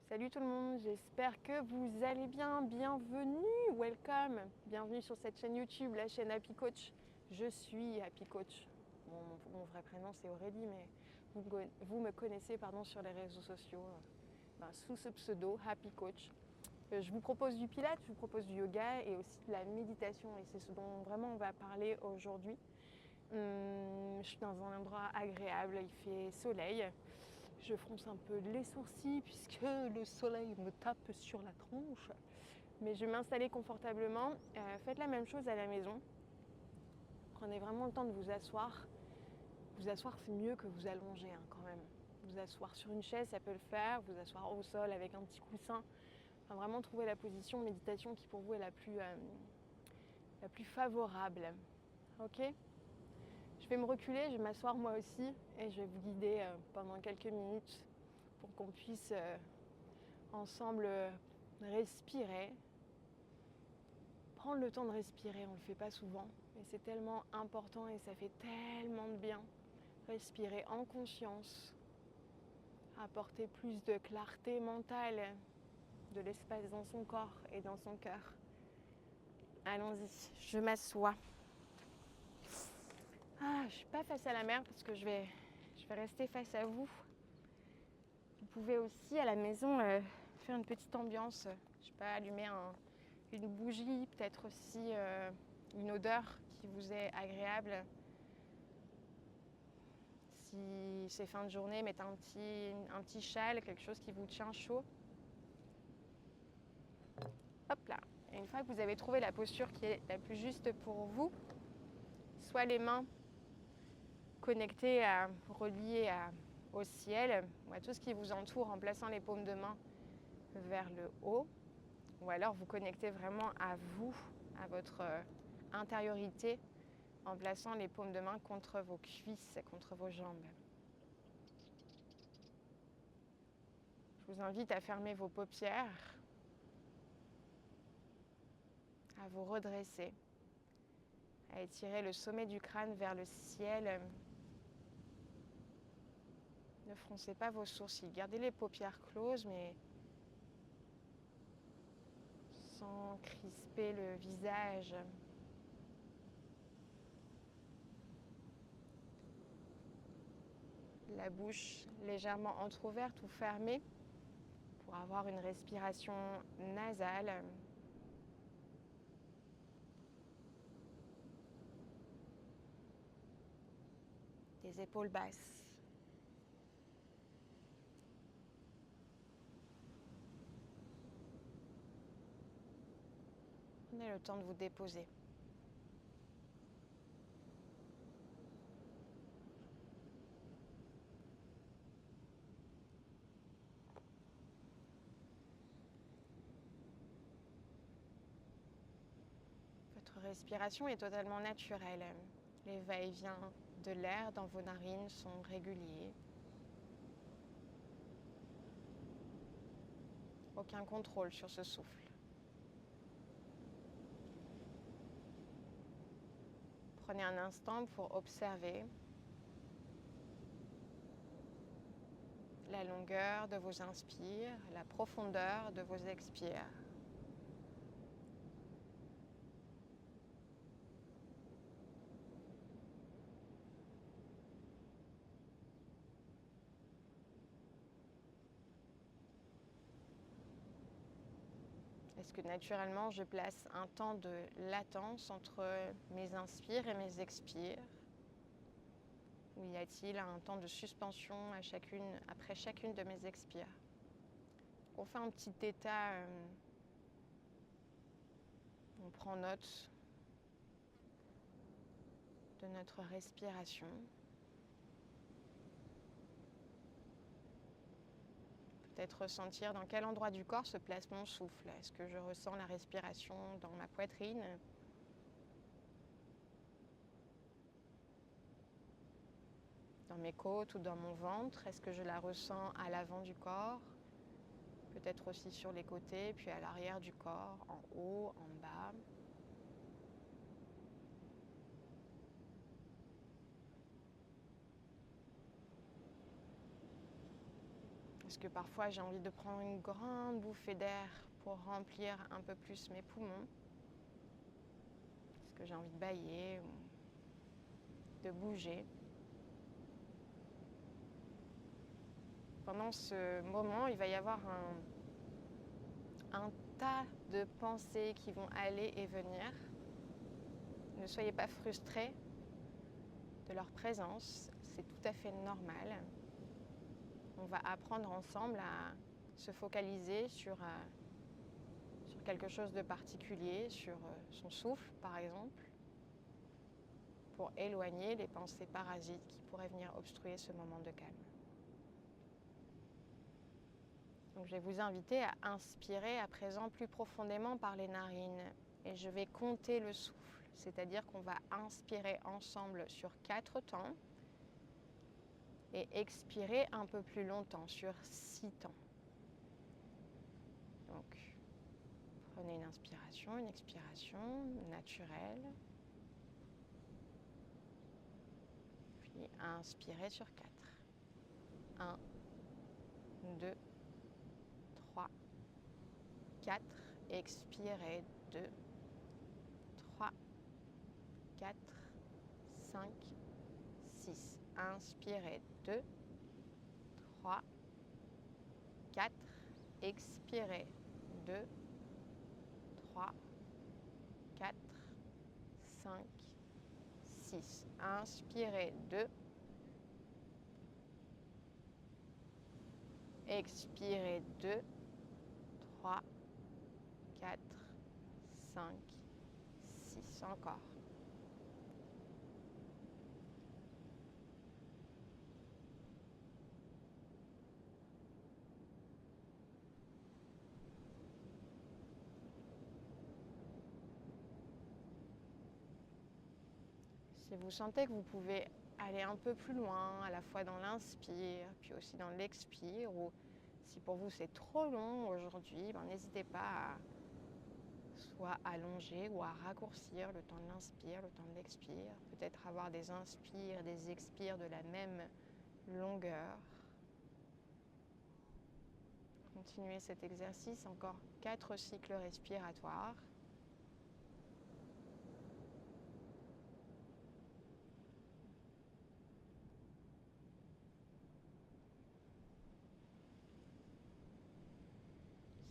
Salut tout le monde, j'espère que vous allez bien. Bienvenue, welcome. Bienvenue sur cette chaîne YouTube, la chaîne Happy Coach. Je suis Happy Coach. Mon vrai prénom c'est Aurélie, mais vous me connaissez sur les réseaux sociaux sous ce pseudo Happy Coach. Je vous propose du pilates, je vous propose du yoga et aussi de la méditation. Et c'est ce dont vraiment on va parler aujourd'hui. Je suis dans un endroit agréable, il fait soleil. Je fronce un peu les sourcils puisque le soleil me tape sur la tronche. Mais je vais m'installer confortablement. Faites la même chose à la maison. Prenez vraiment le temps de vous asseoir. Vous asseoir, c'est mieux que vous allonger quand même. Vous asseoir sur une chaise, ça peut le faire. Vous asseoir au sol avec un petit coussin. Enfin, vraiment trouver la position méditation qui pour vous est la plus favorable. Ok ? Je vais me reculer, je vais m'asseoir moi aussi et je vais vous guider pendant quelques minutes pour qu'on puisse ensemble respirer. Prendre le temps de respirer, on ne le fait pas souvent, mais c'est tellement important et ça fait tellement de bien. Respirer en conscience, apporter plus de clarté mentale, de l'espace dans son corps et dans son cœur. Allons-y, je m'assois. Je ne suis pas face à la mer parce que je vais rester face à vous. Vous pouvez aussi à la maison faire une petite ambiance, je sais pas, allumer une bougie, peut-être aussi une odeur qui vous est agréable. Si c'est fin de journée, mettez un petit châle, quelque chose qui vous tient chaud. Hop là. Et une fois que vous avez trouvé la posture qui est la plus juste pour vous, soit les mains connectées, reliées au ciel ou à tout ce qui vous entoure en plaçant les paumes de main vers le haut, ou alors vous connectez vraiment à vous, à votre intériorité, en plaçant les paumes de main contre vos cuisses, contre vos jambes. Je vous invite à fermer vos paupières, à vous redresser, à étirer le sommet du crâne vers le ciel. Ne froncez pas vos sourcils, gardez les paupières closes, mais sans crisper le visage. La bouche légèrement entrouverte ou fermée pour avoir une respiration nasale. Des épaules basses. Prenez le temps de vous déposer. Votre respiration est totalement naturelle. Les va-et-vient de l'air dans vos narines sont réguliers. Aucun contrôle sur ce souffle. Prenez un instant pour observer la longueur de vos inspires, la profondeur de vos expires. Est-ce que naturellement je place un temps de latence entre mes inspires et mes expires? Ou y a-t-il un temps de suspension après chacune de mes expires? On fait un petit état, on prend note de notre respiration. Peut-être ressentir dans quel endroit du corps se place mon souffle. Est-ce que je ressens la respiration dans ma poitrine? Dans mes côtes ou dans mon ventre? Est-ce que je la ressens à l'avant du corps? Peut-être aussi sur les côtés, puis à l'arrière du corps, en haut, en bas. Parce que parfois j'ai envie de prendre une grande bouffée d'air pour remplir un peu plus mes poumons. Parce que j'ai envie de bâiller ou de bouger. Pendant ce moment, il va y avoir un tas de pensées qui vont aller et venir. Ne soyez pas frustrés de leur présence, c'est tout à fait normal. On va apprendre ensemble à se focaliser sur quelque chose de particulier, sur son souffle par exemple, pour éloigner les pensées parasites qui pourraient venir obstruer ce moment de calme. Donc je vais vous inviter à inspirer à présent plus profondément par les narines et je vais compter le souffle, c'est-à-dire qu'on va inspirer ensemble sur 4 temps et expirer un peu plus longtemps, sur 6 temps. Donc prenez une inspiration, une expiration naturelle, puis inspirez sur 4. 1, 2, 3, 4, expirez, 2, 3, 4, 5, 6. Inspirez, 2, 3, 4, expirez, 2, 3, 4, 5, 6. Inspirez, 2, expirez, 2, 3, 4, 5, 6. Encore. Si vous sentez que vous pouvez aller un peu plus loin, à la fois dans l'inspire, puis aussi dans l'expire, ou si pour vous c'est trop long aujourd'hui, n'hésitez pas à soit allonger ou à raccourcir le temps de l'inspire, le temps de l'expire, peut-être avoir des inspires, des expires de la même longueur. Continuez cet exercice, encore 4 cycles respiratoires.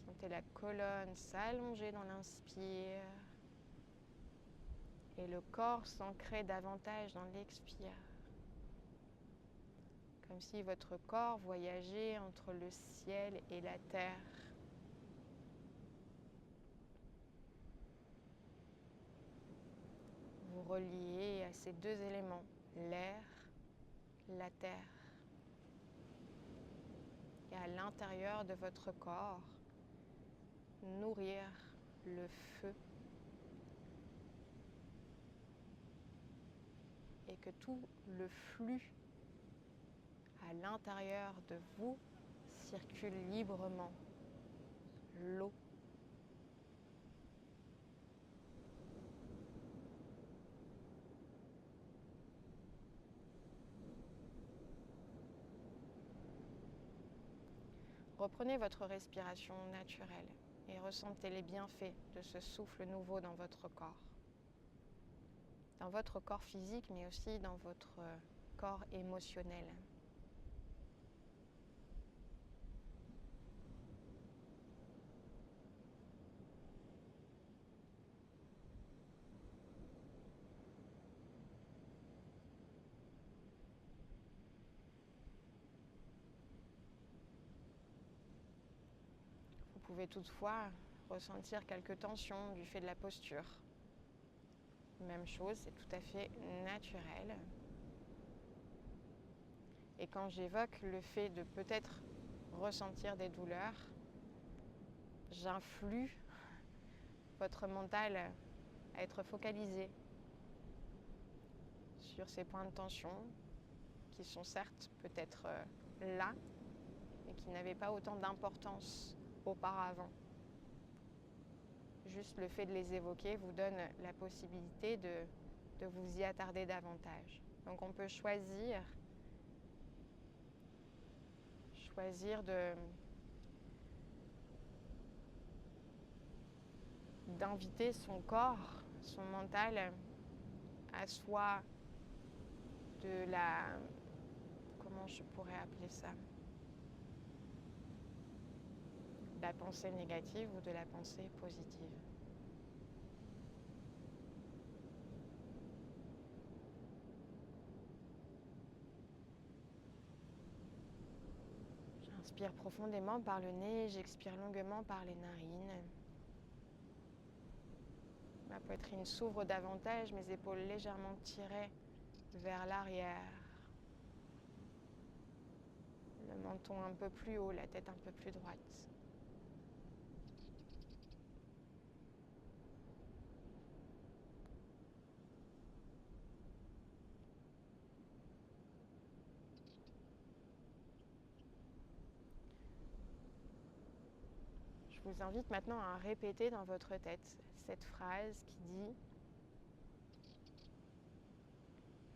Sentez la colonne s'allonger dans l'inspire et le corps s'ancrer davantage dans l'expire. Comme si votre corps voyageait entre le ciel et la terre. Vous reliez à ces deux éléments, l'air, la terre. Et à l'intérieur de votre corps, nourrir le feu. Et que tout le flux à l'intérieur de vous circule librement. L'eau. Reprenez votre respiration naturelle et ressentez les bienfaits de ce souffle nouveau dans votre corps. Dans votre corps physique, mais aussi dans votre corps émotionnel. Vous pouvez toutefois ressentir quelques tensions du fait de la posture. Même chose, c'est tout à fait naturel. Et quand j'évoque le fait de peut-être ressentir des douleurs, j'influe votre mental à être focalisé sur ces points de tension qui sont certes peut-être là, mais qui n'avaient pas autant d'importance auparavant. Juste le fait de les évoquer vous donne la possibilité de vous y attarder davantage. Donc on peut choisir choisir d'inviter son corps, son mental à soit de la... Comment je pourrais appeler ça? De la pensée négative ou de la pensée positive. J'inspire profondément par le nez, j'expire longuement par les narines. Ma poitrine s'ouvre davantage, mes épaules légèrement tirées vers l'arrière. Le menton un peu plus haut, la tête un peu plus droite. Je vous invite maintenant à répéter dans votre tête cette phrase qui dit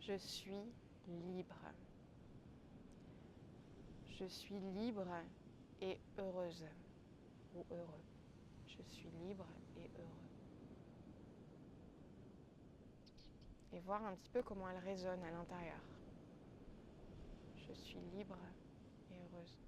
« Je suis libre ». Je suis libre et heureuse ou heureux. Je suis libre et heureux. Et voir un petit peu comment elle résonne à l'intérieur. Je suis libre et heureuse.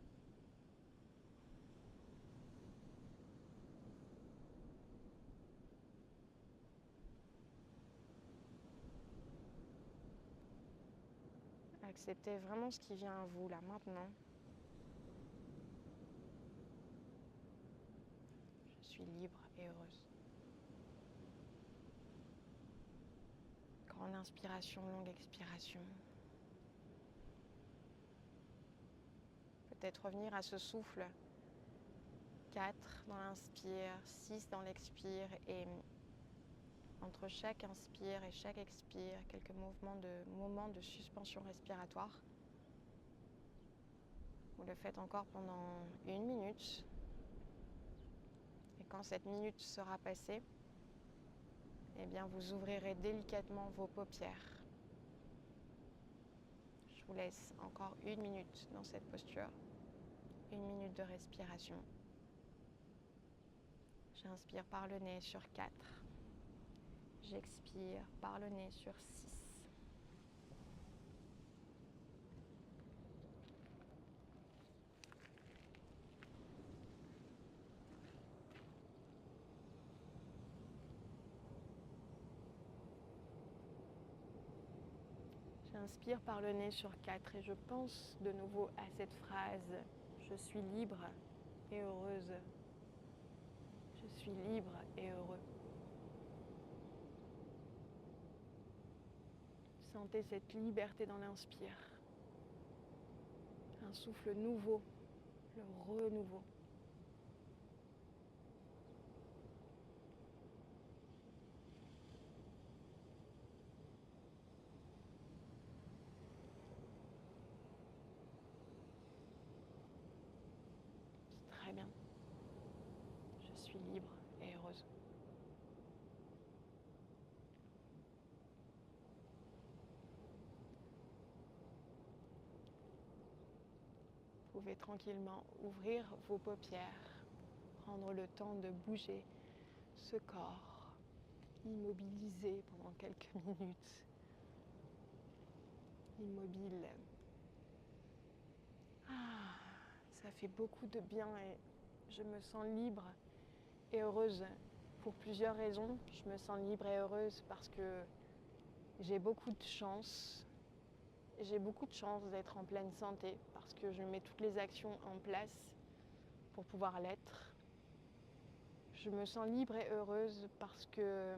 Acceptez vraiment ce qui vient à vous là maintenant. Je suis libre et heureuse. Grande inspiration, longue expiration. Peut-être revenir à ce souffle. 4 dans l'inspire, 6 dans l'expire et entre chaque inspire et chaque expire, quelques moments de suspension respiratoire. Vous le faites encore pendant 1 minute. Et quand cette minute sera passée, eh bien vous ouvrirez délicatement vos paupières. Je vous laisse encore 1 minute dans cette posture. 1 minute de respiration. J'inspire par le nez sur 4. J'expire par le nez sur 6. J'inspire par le nez sur 4 et je pense de nouveau à cette phrase « Je suis libre et heureuse ». Je suis libre et heureux. Sentez cette liberté dans l'inspire. Un souffle nouveau, le renouveau. Très bien. Je suis libre et heureuse. Vous pouvez tranquillement ouvrir vos paupières, prendre le temps de bouger ce corps, immobilisé pendant quelques minutes, immobile. Ça fait beaucoup de bien et je me sens libre et heureuse pour plusieurs raisons. Je me sens libre et heureuse parce que j'ai beaucoup de chance. J'ai beaucoup de chance d'être en pleine santé parce que je mets toutes les actions en place pour pouvoir l'être. Je me sens libre et heureuse parce que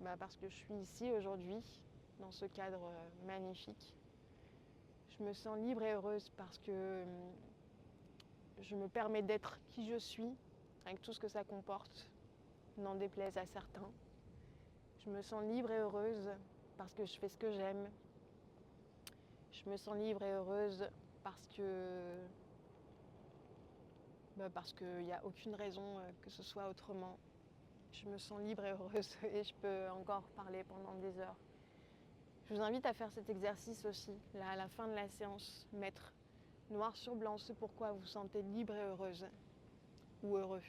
je suis ici aujourd'hui dans ce cadre magnifique. Je me sens libre et heureuse parce que je me permets d'être qui je suis avec tout ce que ça comporte, n'en déplaise à certains. Je me sens libre et heureuse parce que je fais ce que j'aime. Je me sens libre et heureuse parce qu'il n'y a aucune raison que ce soit autrement. Je me sens libre et heureuse et je peux encore parler pendant des heures. Je vous invite à faire cet exercice aussi, là à la fin de la séance, mettre noir sur blanc, ce pourquoi vous vous sentez libre et heureuse ou heureux.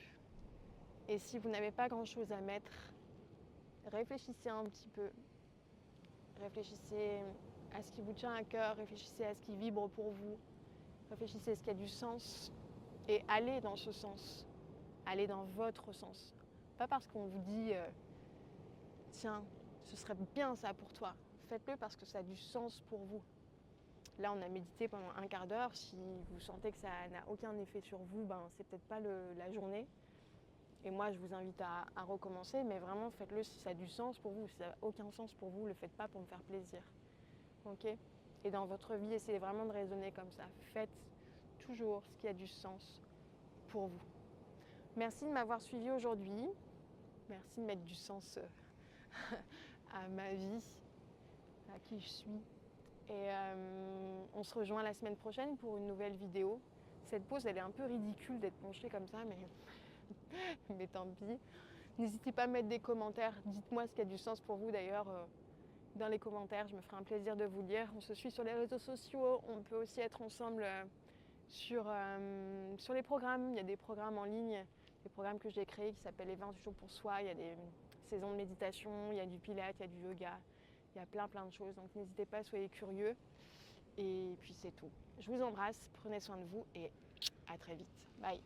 Et si vous n'avez pas grand-chose à mettre, réfléchissez un petit peu. Réfléchissez à ce qui vous tient à cœur, réfléchissez à ce qui vibre pour vous, réfléchissez à ce qui a du sens et allez dans ce sens, allez dans votre sens. Pas parce qu'on vous dit tiens, ce serait bien ça pour toi. Faites-le parce que ça a du sens pour vous. Là, on a médité pendant un quart d'heure. Si vous sentez que ça n'a aucun effet sur vous, ben, c'est peut-être pas la journée. Et moi, je vous invite à recommencer, mais vraiment, faites-le si ça a du sens pour vous. Si ça n'a aucun sens pour vous, ne le faites pas pour me faire plaisir. Ok ? Et dans votre vie, essayez vraiment de raisonner comme ça. Faites toujours ce qui a du sens pour vous. Merci de m'avoir suivi aujourd'hui. Merci de mettre du sens à ma vie, à qui je suis. Et on se rejoint la semaine prochaine pour une nouvelle vidéo. Cette pause, elle est un peu ridicule d'être penchée comme ça, mais tant pis. N'hésitez pas à mettre des commentaires. Dites-moi ce qui a du sens pour vous d'ailleurs dans les commentaires. Je me ferai un plaisir de vous lire. On se suit sur les réseaux sociaux. On peut aussi être ensemble sur les programmes. Il y a des programmes en ligne, des programmes que j'ai créés qui s'appellent les 20 jours pour soi. Il y a des saisons de méditation, il y a du pilates, il y a du yoga. Il y a plein de choses. Donc n'hésitez pas, soyez curieux. Et puis c'est tout. Je vous embrasse, prenez soin de vous et à très vite. Bye.